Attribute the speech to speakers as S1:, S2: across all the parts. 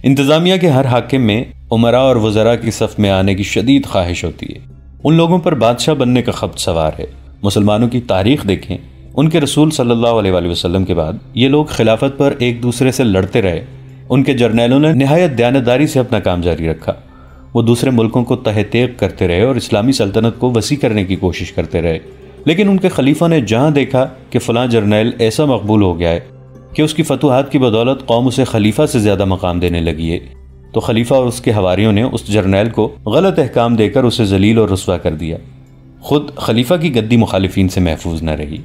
S1: انتظامیہ کے ہر حاکم میں امراء اور وزراء کی صف میں آنے کی شدید خواہش ہوتی ہے۔ ان لوگوں پر بادشاہ بننے کا خبت سوار ہے۔ مسلمانوں کی تاریخ دیکھیں، ان کے رسول صلی اللہ علیہ وآلہ وسلم کے بعد یہ لوگ خلافت پر ایک دوسرے سے لڑتے رہے۔ ان کے جرنیلوں نے نہایت دیانتداری سے اپنا کام جاری رکھا۔ وہ دوسرے ملکوں کو تہ تیغ کرتے رہے اور اسلامی سلطنت کو وسیع کرنے کی کوشش کرتے رہے، لیکن ان کے خلیفہ نے جہاں دیکھا کہ فلاں جرنیل ایسا مقبول ہو گیا ہے کہ اس کی فتوحات کی بدولت قوم اسے خلیفہ سے زیادہ مقام دینے لگی ہے، تو خلیفہ اور اس کے حواریوں نے اس جرنیل کو غلط احکام دے کر اسے ذلیل اور رسوا کر دیا۔ خود خلیفہ کی گدی مخالفین سے محفوظ نہ رہی۔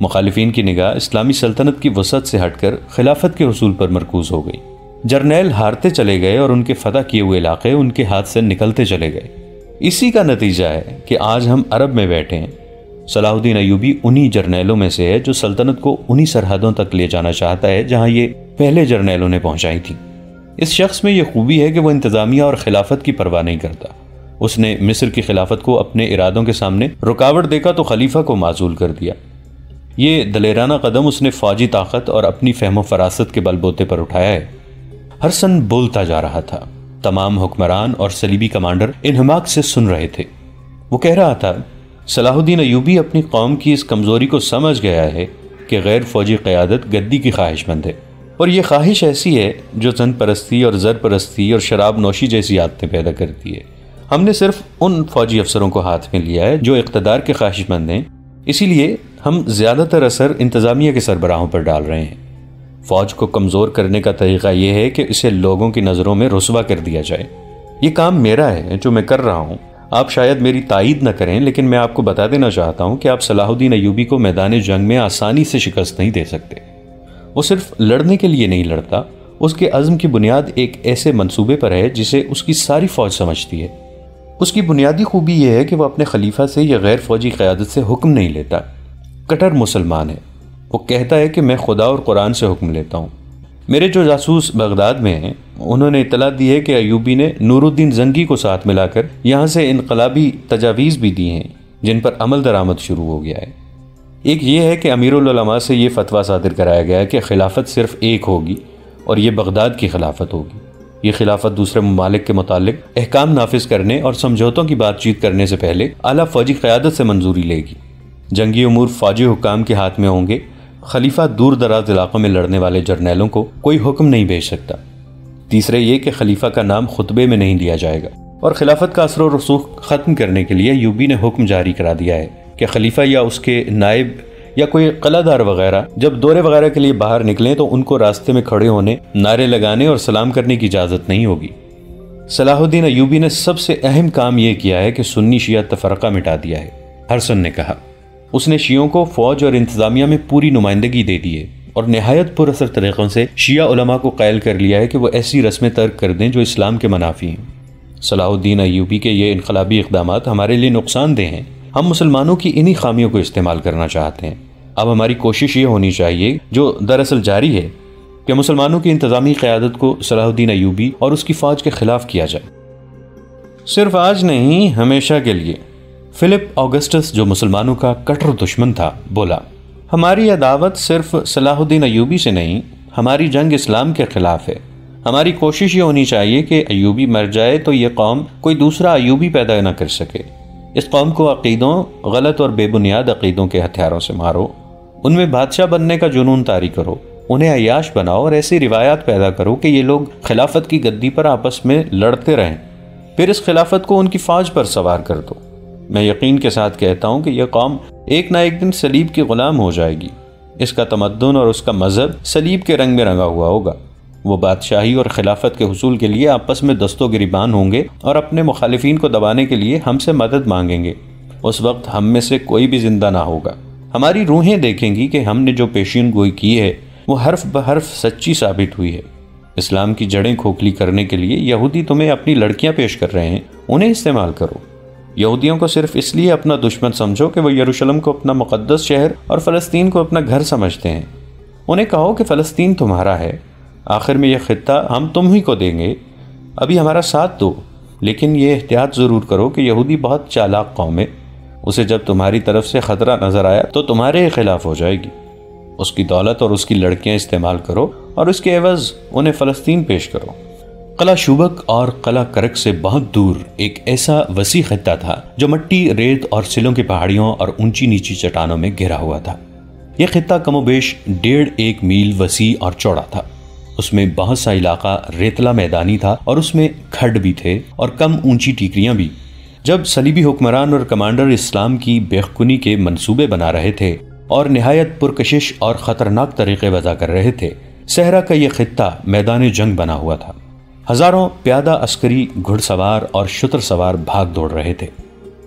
S1: مخالفین کی نگاہ اسلامی سلطنت کی وسعت سے ہٹ کر خلافت کے حصول پر مرکوز ہو گئی۔ جرنیل ہارتے چلے گئے اور ان کے فتح کیے ہوئے علاقے ان کے ہاتھ سے نکلتے چلے گئے۔ اسی کا نتیجہ ہے کہ آج ہم عرب میں بیٹھے ہیں۔ صلاح الدین ایوبی انہی جرنیلوں میں سے ہے جو سلطنت کو انہی سرحدوں تک لے جانا چاہتا ہے جہاں یہ پہلے جرنیلوں نے پہنچائی تھی۔ اس شخص میں یہ خوبی ہے کہ وہ انتظامیہ اور خلافت کی پرواہ نہیں کرتا۔ اس نے مصر کی خلافت کو اپنے ارادوں کے سامنے رکاوٹ دیکھا تو خلیفہ کو معزول کر دیا۔ یہ دلیرانہ قدم اس نے فوجی طاقت اور اپنی فہم و فراست کے بل بوتے پر اٹھایا ہے۔ ہر سن بولتا جا رہا تھا۔ تمام حکمران اور صلیبی کمانڈر انہماک سے سن رہے تھے۔ وہ کہہ رہا تھا، صلاح الدین ایوبی اپنی قوم کی اس کمزوری کو سمجھ گیا ہے کہ غیر فوجی قیادت گدی کی خواہش مند ہے، اور یہ خواہش ایسی ہے جو زن پرستی اور زر پرستی اور شراب نوشی جیسی عادتیں پیدا کرتی ہے۔ ہم نے صرف ان فوجی افسروں کو ہاتھ میں لیا ہے جو اقتدار کے خواہش مند ہیں، اسی لیے ہم زیادہ تر اثر انتظامیہ کے سربراہوں پر ڈال رہے ہیں۔ فوج کو کمزور کرنے کا طریقہ یہ ہے کہ اسے لوگوں کی نظروں میں رسوا کر دیا جائے۔ یہ کام میرا ہے جو میں کر رہا ہوں۔ آپ شاید میری تائید نہ کریں، لیکن میں آپ کو بتا دینا چاہتا ہوں کہ آپ صلاح الدین ایوبی کو میدان جنگ میں آسانی سے شکست نہیں دے سکتے۔ وہ صرف لڑنے کے لیے نہیں لڑتا، اس کے عزم کی بنیاد ایک ایسے منصوبے پر ہے جسے اس کی ساری فوج سمجھتی ہے۔ اس کی بنیادی خوبی یہ ہے کہ وہ اپنے خلیفہ سے یا غیر فوجی قیادت سے حکم نہیں لیتا، کٹر مسلمان ہے۔ وہ کہتا ہے کہ میں خدا اور قرآن سے حکم لیتا ہوں۔ میرے جو جاسوس بغداد میں ہیں انہوں نے اطلاع دی ہے کہ ایوبی نے نور الدین زنگی کو ساتھ ملا کر یہاں سے انقلابی تجاویز بھی دی ہیں جن پر عمل درآمد شروع ہو گیا ہے۔ ایک یہ ہے کہ امیر العلماء سے یہ فتویٰ صادر کرایا گیا ہے کہ خلافت صرف ایک ہوگی اور یہ بغداد کی خلافت ہوگی۔ یہ خلافت دوسرے ممالک کے متعلق احکام نافذ کرنے اور سمجھوتوں کی بات چیت کرنے سے پہلے اعلیٰ فوجی قیادت سے منظوری لے گی۔ جنگی امور فوجی حکام کے ہاتھ میں ہوں گے۔ خلیفہ دور دراز علاقوں میں لڑنے والے جرنیلوں کو کوئی حکم نہیں بھیج سکتا۔ تیسرے یہ کہ خلیفہ کا نام خطبے میں نہیں لیا جائے گا، اور خلافت کا اثر و رسوخ ختم کرنے کے لیے ایوبی نے حکم جاری کرا دیا ہے کہ خلیفہ یا اس کے نائب یا کوئی قلعہ دار وغیرہ جب دورے وغیرہ کے لیے باہر نکلیں تو ان کو راستے میں کھڑے ہونے، نعرے لگانے اور سلام کرنے کی اجازت نہیں ہوگی۔ صلاح الدین ایوبی نے سب سے اہم کام یہ کیا ہے کہ سنی شیعہ تفرقہ مٹا دیا ہے، ہرسن نے کہا۔ اس نے شیعوں کو فوج اور انتظامیہ میں پوری نمائندگی دے دی ہے اور نہایت پر اثر طریقوں سے شیعہ علماء کو قائل کر لیا ہے کہ وہ ایسی رسمیں ترک کر دیں جو اسلام کے منافی ہیں۔ صلاح الدین ایوبی کے یہ انقلابی اقدامات ہمارے لیے نقصان دہ ہیں۔ ہم مسلمانوں کی انہی خامیوں کو استعمال کرنا چاہتے ہیں۔ اب ہماری کوشش یہ ہونی چاہیے، جو دراصل جاری ہے، کہ مسلمانوں کی انتظامی قیادت کو صلاح الدین ایوبی اور اس کی فوج کے خلاف کیا جائے، صرف آج نہیں، ہمیشہ کے لیے۔ فلپ آگسٹس جو مسلمانوں کا کٹر دشمن تھا بولا، ہماری عداوت صرف صلاح الدین ایوبی سے نہیں، ہماری جنگ اسلام کے خلاف ہے۔ ہماری کوشش یہ ہونی چاہیے کہ ایوبی مر جائے تو یہ قوم کوئی دوسرا ایوبی پیدا نہ کر سکے۔ اس قوم کو عقیدوں، غلط اور بے بنیاد عقیدوں کے ہتھیاروں سے مارو، ان میں بادشاہ بننے کا جنون طاری کرو، انہیں عیاش بناؤ اور ایسی روایات پیدا کرو کہ یہ لوگ خلافت کی گدی پر آپس میں لڑتے رہیں، پھر اس خلافت کو ان کی فوج پر سوار کر دو۔ میں یقین کے ساتھ کہتا ہوں کہ یہ قوم ایک نہ ایک دن صلیب کی غلام ہو جائے گی۔ اس کا تمدن اور اس کا مذہب صلیب کے رنگ میں رنگا ہوا ہوگا۔ وہ بادشاہی اور خلافت کے حصول کے لیے آپس میں دست و گریبان ہوں گے اور اپنے مخالفین کو دبانے کے لیے ہم سے مدد مانگیں گے۔ اس وقت ہم میں سے کوئی بھی زندہ نہ ہوگا۔ ہماری روحیں دیکھیں گی کہ ہم نے جو پیشین گوئی کی ہے وہ حرف بحرف سچی ثابت ہوئی ہے۔ اسلام کی جڑیں کھوکھلی کرنے کے لیے یہودی تمہیں اپنی لڑکیاں پیش کر رہے ہیں، انہیں استعمال کرو۔ یہودیوں کو صرف اس لیے اپنا دشمن سمجھو کہ وہ یروشلم کو اپنا مقدس شہر اور فلسطین کو اپنا گھر سمجھتے ہیں۔ انہیں کہو کہ فلسطین تمہارا ہے، آخر میں یہ خطہ ہم تم ہی کو دیں گے، ابھی ہمارا ساتھ دو۔ لیکن یہ احتیاط ضرور کرو کہ یہودی بہت چالاک قوم ہے، اسے جب تمہاری طرف سے خطرہ نظر آیا تو تمہارے خلاف ہو جائے گی۔ اس کی دولت اور اس کی لڑکیاں استعمال کرو اور اس کے عوض انہیں فلسطین پیش کرو۔ قلعہ شوبک اور قلعہ کرک سے بہت دور ایک ایسا وسیع خطہ تھا جو مٹی، ریت اور سلوں کی پہاڑیوں اور اونچی نیچی چٹانوں میں گھرا ہوا تھا۔ یہ خطہ کم و بیش 1.5 میل وسیع اور چوڑا تھا۔ اس میں بہت سا علاقہ ریتلا میدانی تھا اور اس میں کھڈ بھی تھے اور کم اونچی ٹیکریاں بھی۔ جب صلیبی حکمران اور کمانڈر اسلام کی بیخکنی کے منصوبے بنا رہے تھے اور نہایت پرکشش اور خطرناک طریقے وضع کر رہے تھے، صحرا کا یہ خطہ میدان جنگ بنا ہوا تھا۔ ہزاروں پیادہ عسکری، گھڑ سوار اور شتر سوار بھاگ دوڑ رہے تھے۔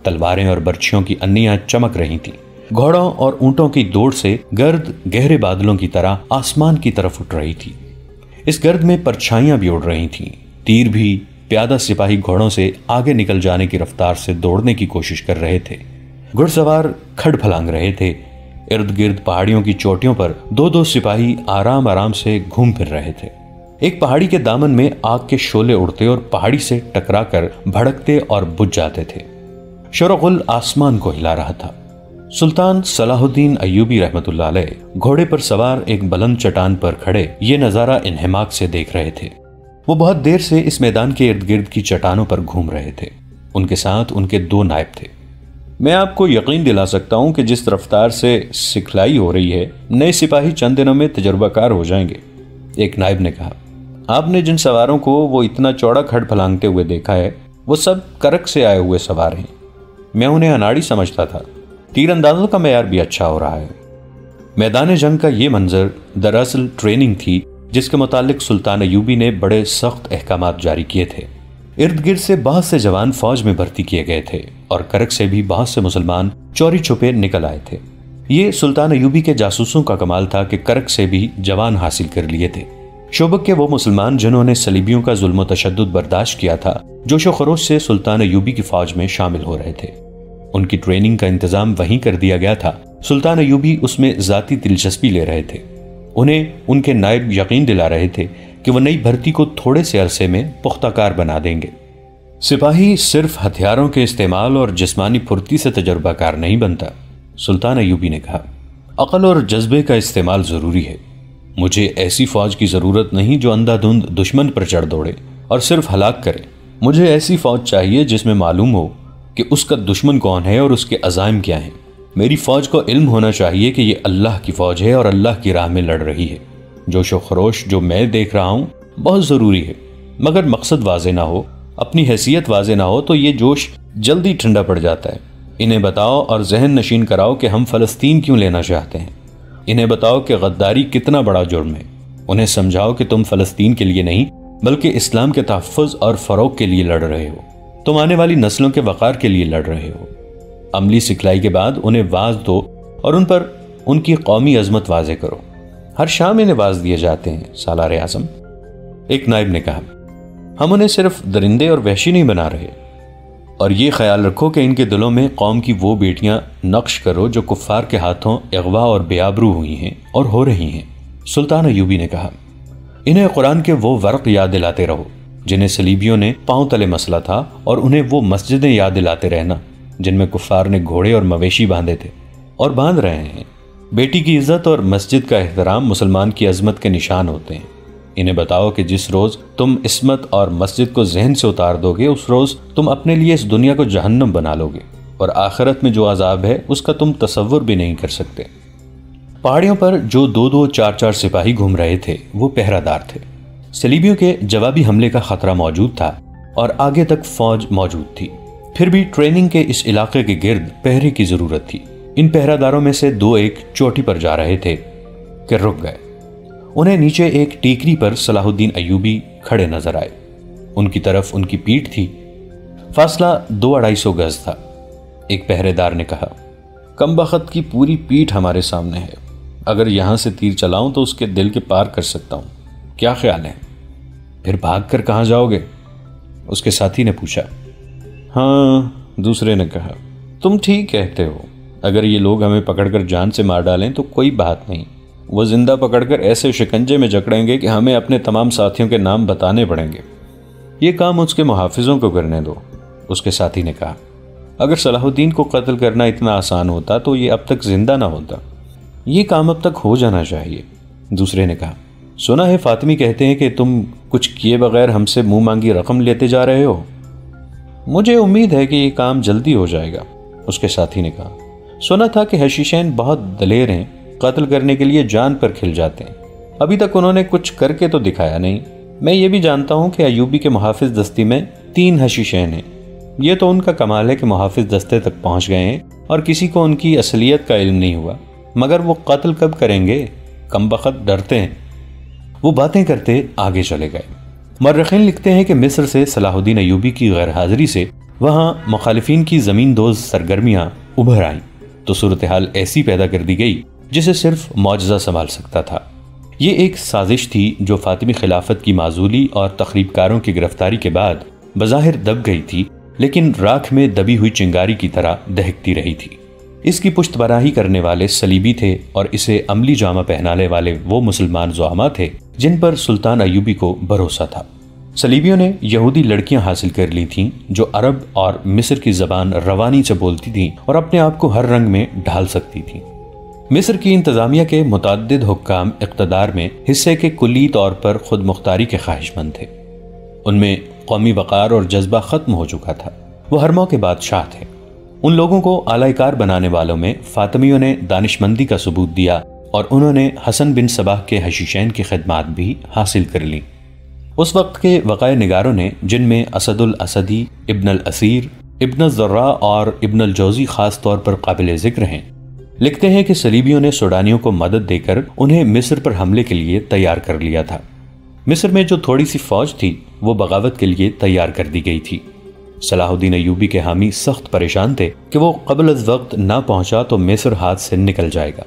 S1: تلواریں اور برچھیوں کی انیاں چمک رہی تھیں۔ گھوڑوں اور اونٹوں کی دوڑ سے گرد گہرے بادلوں کی طرح آسمان کی طرف اٹھ رہی تھی۔ اس گرد میں پرچھائیاں بھی اڑ رہی تھیں۔ تیر بھی پیادہ سپاہی گھوڑوں سے آگے نکل جانے کی رفتار سے دوڑنے کی کوشش کر رہے تھے۔ گھڑ سوار کھڈ پھلانگ رہے تھے۔ ارد گرد پہاڑیوں کی چوٹیوں پر 2 سپاہی آرام آرام سے گھوم پھر رہے تھے۔ ایک پہاڑی کے دامن میں آگ کے شعلے اڑتے اور پہاڑی سے ٹکرا کر بھڑکتے اور بجھ جاتے تھے۔ شور و غل آسمان کو ہلا رہا تھا۔ سلطان صلاح الدین ایوبی رحمۃ اللہ علیہ گھوڑے پر سوار ایک بلند چٹان پر کھڑے یہ نظارہ انہماک سے دیکھ رہے تھے۔ وہ بہت دیر سے اس میدان کے ارد گرد کی چٹانوں پر گھوم رہے تھے۔ ان کے ساتھ ان کے 2 نائب تھے۔ میں آپ کو یقین دلا سکتا ہوں کہ جس رفتار سے سکھلائی ہو رہی ہے، نئے سپاہی چند دنوں میں تجربہ کار ہو جائیں گے، ایک نائب نے کہا۔ آپ نے جن سواروں کو وہ اتنا چوڑا کھڈ پھلانگتے ہوئے دیکھا ہے، وہ سب کرک سے آئے ہوئے سوار ہیں۔ میں انہیں اناڑی سمجھتا تھا۔ تیر اندازوں کا معیار بھی اچھا ہو رہا ہے۔ میدان جنگ کا یہ منظر دراصل ٹریننگ تھی جس کے متعلق سلطان ایوبی نے بڑے سخت احکامات جاری کیے تھے۔ ارد گرد سے بہت سے جوان فوج میں بھرتی کیے گئے تھے اور کرک سے بھی بہت سے مسلمان چوری چھپے نکل آئے تھے۔ یہ سلطان ایوبی کے جاسوسوں کا کمال تھا کہ کرک سے بھی جوان حاصل کر لیے تھے۔ شوبک کے وہ مسلمان جنہوں نے صلیبیوں کا ظلم و تشدد برداشت کیا تھا، جوش و خروش سے سلطان ایوبی کی فوج میں شامل ہو رہے تھے۔ ان کی ٹریننگ کا انتظام وہیں کر دیا گیا تھا۔ سلطان ایوبی اس میں ذاتی دلچسپی لے رہے تھے۔ انہیں ان کے نائب یقین دلا رہے تھے کہ وہ نئی بھرتی کو تھوڑے سے عرصے میں پختہ کار بنا دیں گے۔ سپاہی صرف ہتھیاروں کے استعمال اور جسمانی پھرتی سے تجربہ کار نہیں بنتا، سلطان ایوبی نے کہا۔ عقل اور جذبے کا استعمال ضروری ہے۔ مجھے ایسی فوج کی ضرورت نہیں جو اندھا دھند دشمن پر چڑھ دوڑے اور صرف ہلاک کرے۔ مجھے ایسی فوج چاہیے جس میں معلوم ہو کہ اس کا دشمن کون ہے اور اس کے عزائم کیا ہیں۔ میری فوج کو علم ہونا چاہیے کہ یہ اللہ کی فوج ہے اور اللہ کی راہ میں لڑ رہی ہے۔ جوش و خروش جو میں دیکھ رہا ہوں بہت ضروری ہے، مگر مقصد واضح نہ ہو، اپنی حیثیت واضح نہ ہو تو یہ جوش جلدی ٹھنڈا پڑ جاتا ہے۔ انہیں بتاؤ اور ذہن نشین کراؤ کہ ہم فلسطین کیوں لینا چاہتے ہیں۔ انہیں بتاؤ کہ غداری کتنا بڑا جرم ہے۔ انہیں سمجھاؤ کہ تم فلسطین کے لیے نہیں بلکہ اسلام کے تحفظ اور فروغ کے لیے لڑ رہے ہو۔ تم آنے والی نسلوں کے وقار کے لیے لڑ رہے ہو۔ عملی سکھلائی کے بعد انہیں واز دو اور ان پر ان کی قومی عظمت واضح کرو۔ ہر شام انہیں واز دیے جاتے ہیں، سالار اعظم، ایک نائب نے کہا۔ ہم انہیں صرف درندے اور وحشی نہیں بنا رہے، اور یہ خیال رکھو کہ ان کے دلوں میں قوم کی وہ بیٹیاں نقش کرو جو کفار کے ہاتھوں اغوا اور بے آبرو ہوئی ہیں اور ہو رہی ہیں، سلطان ایوبی نے کہا۔ انہیں قرآن کے وہ ورق یاد دلاتے رہو جنہیں صلیبیوں نے پاؤں تلے مسلا تھا، اور انہیں وہ مسجدیں یاد دلاتے رہنا جن میں کفار نے گھوڑے اور مویشی باندھے تھے اور باندھ رہے ہیں۔ بیٹی کی عزت اور مسجد کا احترام مسلمان کی عظمت کے نشان ہوتے ہیں۔ انہیں بتاؤ کہ جس روز تم عصمت اور مسجد کو ذہن سے اتار دو گے، اس روز تم اپنے لیے اس دنیا کو جہنم بنا لو گے، اور آخرت میں جو عذاب ہے اس کا تم تصور بھی نہیں کر سکتے۔ پہاڑیوں پر جو 2 4 سپاہی گھوم رہے تھے وہ پہرہ دار تھے۔ صلیبیوں کے جوابی حملے کا خطرہ موجود تھا اور آگے تک فوج موجود تھی، پھر بھی ٹریننگ کے اس علاقے کے گرد پہرے کی ضرورت تھی۔ ان پہرہ داروں میں سے 2 ایک چوٹی پر جا رہے تھے کہ رک گئے۔ انہیں نیچے ایک ٹیکری پر صلاح الدین ایوبی کھڑے نظر آئے۔ ان کی طرف ان کی پیٹھ تھی، فاصلہ 200-250 گز تھا۔ ایک پہرے دار نے کہا، کم بخت کی پوری پیٹھ ہمارے سامنے ہے، اگر یہاں سے تیر چلاؤں تو اس کے دل کے پار کر سکتا ہوں، کیا خیال ہے؟ پھر بھاگ کر کہاں جاؤ گے؟ اس کے ساتھی نے پوچھا۔ ہاں، دوسرے نے کہا، تم ٹھیک کہتے ہو، اگر یہ لوگ ہمیں پکڑ کر جان سے مار ڈالیں تو کوئی بات نہیں، وہ زندہ پکڑ کر ایسے شکنجے میں جکڑیں گے کہ ہمیں اپنے تمام ساتھیوں کے نام بتانے پڑیں گے۔ یہ کام اس کے محافظوں کو کرنے دو، اس کے ساتھی نے کہا۔ اگر صلاح الدین کو قتل کرنا اتنا آسان ہوتا تو یہ اب تک زندہ نہ ہوتا، یہ کام اب تک ہو جانا چاہیے، دوسرے نے کہا۔ سنا ہے فاطمی کہتے ہیں کہ تم کچھ کیے بغیر ہم سے منہ مانگی رقم لیتے جا رہے ہو؟ مجھے امید ہے کہ یہ کام جلدی ہو جائے گا، اس کے ساتھی نے کہا۔ سنا تھا کہ حشیشین بہت دلیر ہیں، قتل کرنے کے لیے جان پر کھل جاتے ہیں۔ ابھی تک انہوں نے کچھ کر کے تو دکھایا نہیں۔ میں یہ بھی جانتا ہوں کہ ایوبی کے محافظ دستی میں 3 حشیشین ہیں۔ یہ تو ان کا کمال ہے کہ محافظ دستے تک پہنچ گئے ہیں اور کسی کو ان کی اصلیت کا علم نہیں ہوا، مگر وہ قتل کب کریں گے؟ کم بخت ڈرتے ہیں۔ وہ باتیں کرتے آگے چلے گئے۔ مورخین لکھتے ہیں کہ مصر سے صلاح الدین ایوبی کی غیر حاضری سے وہاں مخالفین کی زمین دوز سرگرمیاں ابھر آئیں تو صورتحال ایسی پیدا کر دی گئی جسے صرف معجزہ سنبھال سکتا تھا۔ یہ ایک سازش تھی جو فاطمی خلافت کی معزولی اور تخریب کاروں کی گرفتاری کے بعد بظاہر دب گئی تھی، لیکن راکھ میں دبی ہوئی چنگاری کی طرح دہکتی رہی تھی۔ اس کی پشت براہی کرنے والے صلیبی تھے اور اسے عملی جامہ پہنانے والے وہ مسلمان زعما تھے جن پر سلطان ایوبی کو بھروسہ تھا۔ صلیبیوں نے یہودی لڑکیاں حاصل کر لی تھیں جو عرب اور مصر کی زبان روانی سے بولتی تھیں اور اپنے آپ کو ہر رنگ میں ڈھال سکتی تھیں۔ مصر کی انتظامیہ کے متعدد حکام اقتدار میں حصے کے کلی طور پر خود مختاری کے خواہش مند تھے۔ ان میں قومی وقار اور جذبہ ختم ہو چکا تھا۔ وہ ہرموں کے بادشاہ تھے۔ ان لوگوں کو اعلی کار بنانے والوں میں فاطمیوں نے دانش مندی کا ثبوت دیا اور انہوں نے حسن بن صباح کے حشیشین کی خدمات بھی حاصل کر لیں۔ اس وقت کے وقائع نگاروں نے، جن میں اسد الاسدی، ابن الاسیر، ابن الزراء اور ابن الجوزی خاص طور پر قابل ذکر ہیں، لکھتے ہیں کہ صلیبیوں نے سوڈانیوں کو مدد دے کر انہیں مصر پر حملے کے لیے تیار کر لیا تھا۔ مصر میں جو تھوڑی سی فوج تھی وہ بغاوت کے لیے تیار کر دی گئی تھی۔ صلاح الدین ایوبی کے حامی سخت پریشان تھے کہ وہ قبل از وقت نہ پہنچا تو مصر ہاتھ سے نکل جائے گا۔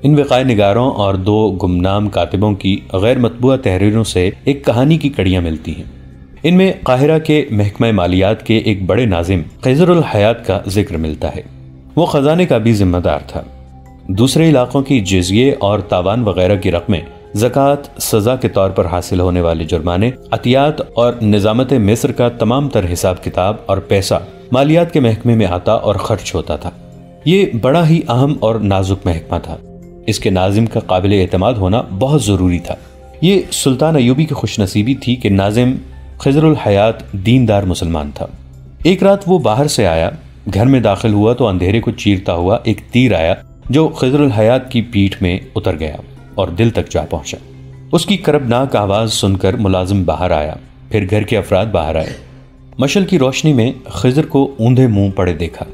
S1: ان وقائع نگاروں اور 2 گمنام کاتبوں کی غیر مطبوعہ تحریروں سے ایک کہانی کی کڑیاں ملتی ہیں۔ ان میں قاہرہ کے محکمہ مالیات کے ایک بڑے ناظم خضر الحیات کا ذکر ملتا ہے۔ وہ خزانے کا بھی ذمہ دار تھا۔ دوسرے علاقوں کی جزیے اور تاوان وغیرہ کی رقمیں، زکوٰۃ، سزا کے طور پر حاصل ہونے والے جرمانے، عطیات اور نظامت مصر کا تمام تر حساب کتاب اور پیسہ مالیات کے محکمے میں آتا اور خرچ ہوتا تھا۔ یہ بڑا ہی اہم اور نازک محکمہ تھا۔ اس کے ناظم کا قابل اعتماد ہونا بہت ضروری تھا۔ یہ سلطان ایوبی کی خوش نصیبی تھی کہ ناظم خضر الحیات دیندار مسلمان تھا۔ ایک رات وہ باہر سے آیا، گھر میں داخل ہوا تو اندھیرے کو چیرتا ہوا ایک تیر آیا جو خضر الحیات کی پیٹھ میں اتر گیا اور دل تک جا پہنچا۔ اس کی کربناک آواز سن کر ملازم باہر آیا، پھر گھر کے افراد باہر آئے۔ مشعل کی روشنی میں خضر کو اوندھے منہ پڑے دیکھا۔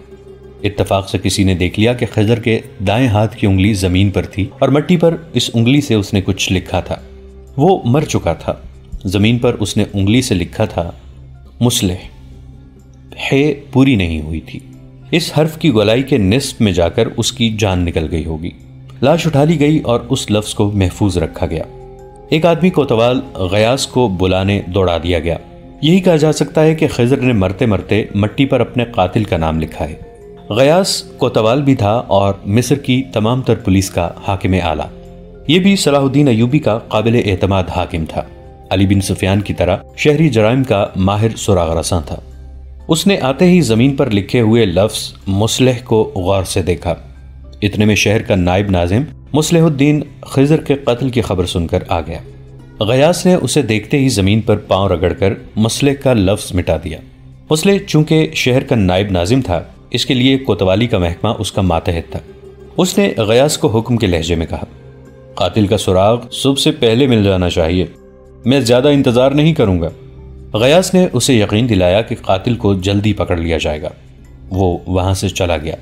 S1: اتفاق سے کسی نے دیکھ لیا کہ خضر کے دائیں ہاتھ کی انگلی زمین پر تھی اور مٹی پر اس انگلی سے اس نے کچھ لکھا تھا۔ وہ مر چکا تھا۔ زمین پر اس نے انگلی سے لکھا تھا مصلح۔ ہے پوری نہیں ہوئی تھی۔ اس حرف کی گولائی کے نصف میں جا کر اس کی جان نکل گئی ہوگی۔ لاش اٹھا لی گئی اور اس لفظ کو محفوظ رکھا گیا۔ ایک آدمی کوتوال غیاث کو بلانے دوڑا دیا گیا۔ یہی کہا جا سکتا ہے کہ خضر نے مرتے مرتے مٹی پر اپنے قاتل کا نام لکھا ہے۔ غیاث کوتوال بھی تھا اور مصر کی تمام تر پولیس کا حاکم اعلیٰ۔ یہ بھی صلاح الدین ایوبی کا قابل اعتماد حاکم تھا۔ علی بن سفیان کی طرح شہری جرائم کا ماہر سراغ رساں تھا۔ اس نے آتے ہی زمین پر لکھے ہوئے لفظ مصلح کو غور سے دیکھا۔ اتنے میں شہر کا نائب ناظم مصلح الدین خضر کے قتل کی خبر سن کر آ گیا۔ غیاث نے اسے دیکھتے ہی زمین پر پاؤں رگڑ کر مصلح کا لفظ مٹا دیا۔ مصلح چونکہ شہر کا نائب ناظم تھا، اس کے لیے کوتوالی کا محکمہ اس کا ماتحت تھا۔ اس نے غیاث کو حکم کے لہجے میں کہا، قاتل کا سراغ صبح سے پہلے مل جانا چاہیے، میں زیادہ انتظار نہیں کروں گا۔ غیاث نے اسے یقین دلایا کہ قاتل کو جلدی پکڑ لیا جائے گا۔ وہ وہاں سے چلا گیا۔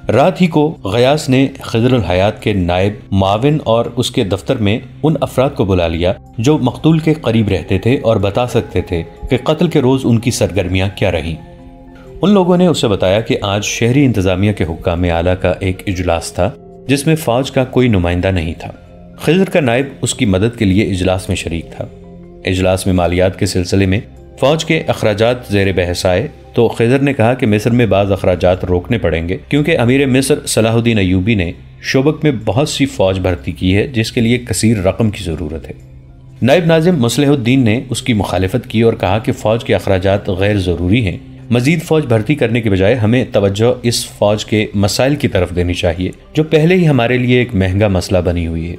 S1: رات ہی کو غیاث نے خضر الحیات کے نائب معاون اور اس کے دفتر میں ان افراد کو بلا لیا جو مقتول کے قریب رہتے تھے اور بتا سکتے تھے کہ قتل کے روز ان کی سرگرمیاں کیا رہیں۔ ان لوگوں نے اسے بتایا کہ آج شہری انتظامیہ کے حکام اعلیٰ کا ایک اجلاس تھا جس میں فوج کا کوئی نمائندہ نہیں تھا۔ خضر کا نائب اس کی مدد کے لیے اجلاس میں شریک تھا۔ اجلاس میں مالیات کے سلسلے میں فوج کے اخراجات زیر بحث آئے تو خضر نے کہا کہ مصر میں بعض اخراجات روکنے پڑیں گے کیونکہ امیر مصر صلاح الدین ایوبی نے شوبک میں بہت سی فوج بھرتی کی ہے جس کے لیے کثیر رقم کی ضرورت ہے۔ نائب ناظم مصلح الدین نے اس کی مخالفت کی اور کہا کہ فوج کے اخراجات غیر ضروری ہیں، مزید فوج بھرتی کرنے کے بجائے ہمیں توجہ اس فوج کے مسائل کی طرف دینی چاہیے جو پہلے ہی ہمارے لیے ایک مہنگا مسئلہ بنی ہوئی ہے۔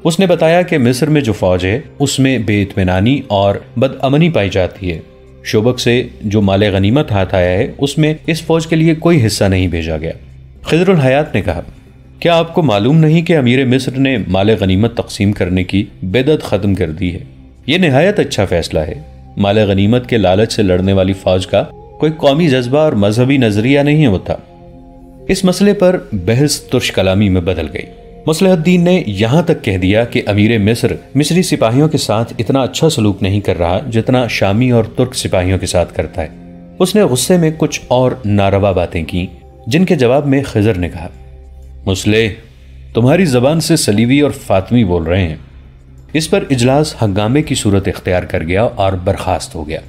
S1: اس نے بتایا کہ مصر میں جو فوج ہے اس میں بے اطمینانی اور بدامنی پائی جاتی ہے۔ شوبک سے جو مال غنیمت ہاتھ آیا ہے اس میں اس فوج کے لیے کوئی حصہ نہیں بھیجا گیا۔ خضر الحیات نے کہا، کیا آپ کو معلوم نہیں کہ امیر مصر نے مال غنیمت تقسیم کرنے کی بدعت ختم کر دی ہے؟ یہ نہایت اچھا فیصلہ ہے۔ مال غنیمت کے لالچ سے لڑنے والی فوج کا کوئی قومی جذبہ اور مذہبی نظریہ نہیں ہوتا۔ اس مسئلے پر بحث ترش کلامی میں بدل گئی۔ مصلح الدین نے یہاں تک کہہ دیا کہ امیر مصر مصری سپاہیوں کے ساتھ اتنا اچھا سلوک نہیں کر رہا جتنا شامی اور ترک سپاہیوں کے ساتھ کرتا ہے۔ اس نے غصے میں کچھ اور ناروا باتیں کی جن کے جواب میں خضر نے کہا، مصلح، تمہاری زبان سے صلیبی اور فاطمی بول رہے ہیں۔ اس پر اجلاس ہنگامے کی صورت اختیار کر گیا اور برخاست ہو گیا۔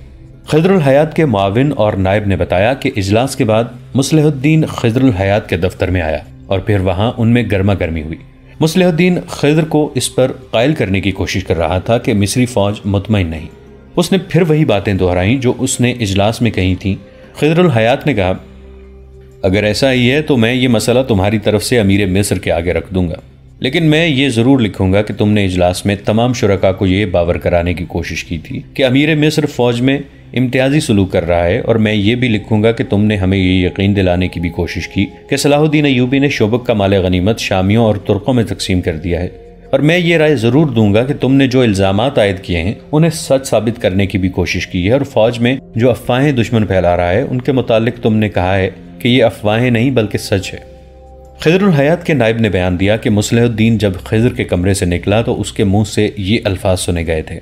S1: خضر الحیات کے معاون اور نائب نے بتایا کہ اجلاس کے بعد مصلح الدین خضر الحیات کے دفتر میں آیا اور پھر وہاں ان میں گرما گرمی ہوئی۔ مصلح الدین خضر کو اس پر قائل کرنے کی کوشش کر رہا تھا کہ مصری فوج مطمئن نہیں۔ اس نے پھر وہی باتیں دہرائیں جو اس نے اجلاس میں کہی تھیں۔ خضر الحیات نے کہا، اگر ایسا ہی ہے تو میں یہ مسئلہ تمہاری طرف سے امیر مصر کے آگے رکھ دوں گا، لیکن میں یہ ضرور لکھوں گا کہ تم نے اجلاس میں تمام شرکاء کو یہ باور کرانے کی کوشش کی تھی کہ امیر مصر فوج میں امتیازی سلوک کر رہا ہے، اور میں یہ بھی لکھوں گا کہ تم نے ہمیں یہ یقین دلانے کی بھی کوشش کی کہ صلاح الدین ایوبی نے شوبک کا مال غنیمت شامیوں اور ترکوں میں تقسیم کر دیا ہے، اور میں یہ رائے ضرور دوں گا کہ تم نے جو الزامات عائد کیے ہیں انہیں سچ ثابت کرنے کی بھی کوشش کی ہے، اور فوج میں جو افواہیں دشمن پھیلا رہا ہے ان کے متعلق تم نے کہا ہے کہ یہ افواہیں نہیں بلکہ سچ ہے۔ خضر الحیات کے نائب نے بیان دیا کہ مصلح الدین جب خضر کے کمرے سے نکلا تو اس کے منہ سے یہ الفاظ سنے گئے تھے،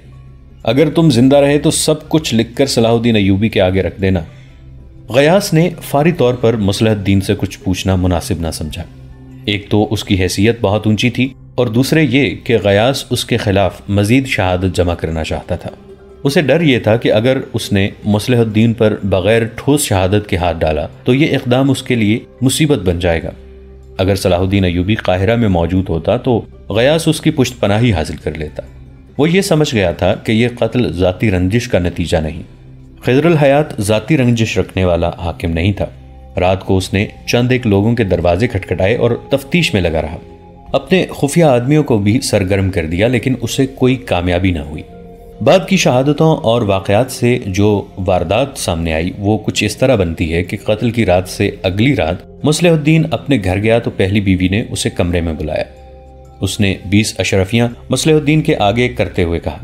S1: اگر تم زندہ رہے تو سب کچھ لکھ کر صلاح الدین ایوبی کے آگے رکھ دینا۔ غیاث نے فوری طور پر مصلح الدین سے کچھ پوچھنا مناسب نہ سمجھا۔ ایک تو اس کی حیثیت بہت اونچی تھی، اور دوسرے یہ کہ غیاث اس کے خلاف مزید شہادت جمع کرنا چاہتا تھا۔ اسے ڈر یہ تھا کہ اگر اس نے مصلح الدین پر بغیر ٹھوس شہادت کے ہاتھ ڈالا تو یہ اقدام اس کے لیے مصیبت بن جائے گا۔ اگر صلاح الدین ایوبی قاہرہ میں موجود ہوتا تو غیاث اس کی پشت پناہی حاصل کر لیتا۔ وہ یہ سمجھ گیا تھا کہ یہ قتل ذاتی رنجش کا نتیجہ نہیں۔ خضر الحیات ذاتی رنجش رکھنے والا حاکم نہیں تھا۔ رات کو اس نے چند ایک لوگوں کے دروازے کھٹکھٹائے اور تفتیش میں لگا رہا، اپنے خفیہ آدمیوں کو بھی سرگرم کر دیا، لیکن اسے کوئی کامیابی نہ ہوئی۔ بعد کی شہادتوں اور واقعات سے جو واردات سامنے آئی وہ کچھ اس طرح بنتی ہے کہ قتل کی رات سے اگلی رات مصلح الدین اپنے گھر گیا تو پہلی بیوی نے اسے کمرے میں بلایا۔ اس نے 20 اشرفیاں مصلح الدین کے آگے کرتے ہوئے کہا،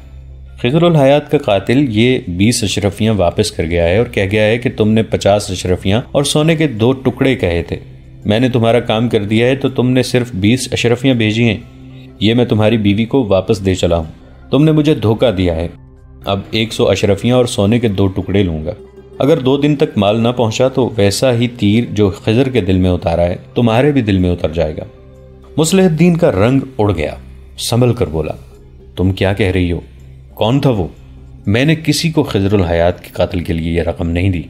S1: خضر الحیات کا قاتل یہ 20 اشرفیاں واپس کر گیا ہے اور کہہ گیا ہے کہ تم نے 50 اشرفیاں اور سونے کے 2 ٹکڑے کہے تھے۔ میں نے تمہارا کام کر دیا ہے تو تم نے صرف 20 اشرفیاں بھیجی ہیں، یہ میں تمہاری بیوی کو واپس دے چلا ہوں۔ تم نے مجھے دھوکہ دیا ہے، اب 100 اشرفیاں اور سونے کے 2 ٹکڑے لوں گا۔ اگر 2 دن تک مال نہ پہنچا تو ویسا ہی تیر جو خضر کے دل میں اتارا ہے تمہارے بھی دل میں اتر جائے گا۔ مصلح الدین کا رنگ اڑ گیا، سنبھل کر بولا، تم کیا کہہ رہی ہو؟ کون تھا وہ؟ میں نے کسی کو خضر الحیات کے قاتل کے لیے یہ رقم نہیں دی۔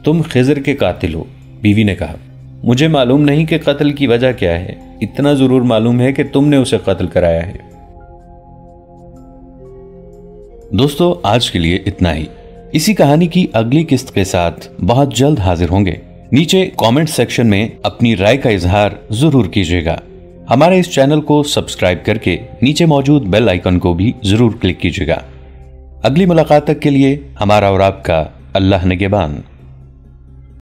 S1: تم خضر کے قاتل ہو، بیوی نے کہا۔ مجھے معلوم نہیں کہ قتل کی وجہ کیا ہے، اتنا ضرور معلوم ہے کہ تم نے اسے قتل کرایا ہے۔ دوستو، آج کے لیے اتنا ہی۔ اسی کہانی کی اگلی قسط کے ساتھ بہت جلد حاضر ہوں گے۔ نیچے کامنٹ سیکشن میں اپنی رائے کا اظہار ضرور کیجیے گا۔ ہمارے اس چینل کو سبسکرائب کر کے نیچے موجود بیل آئیکن کو بھی ضرور کلک کیجیے گا۔ اگلی ملاقات تک کے لیے ہمارا اور آپ کا اللہ نگہبان۔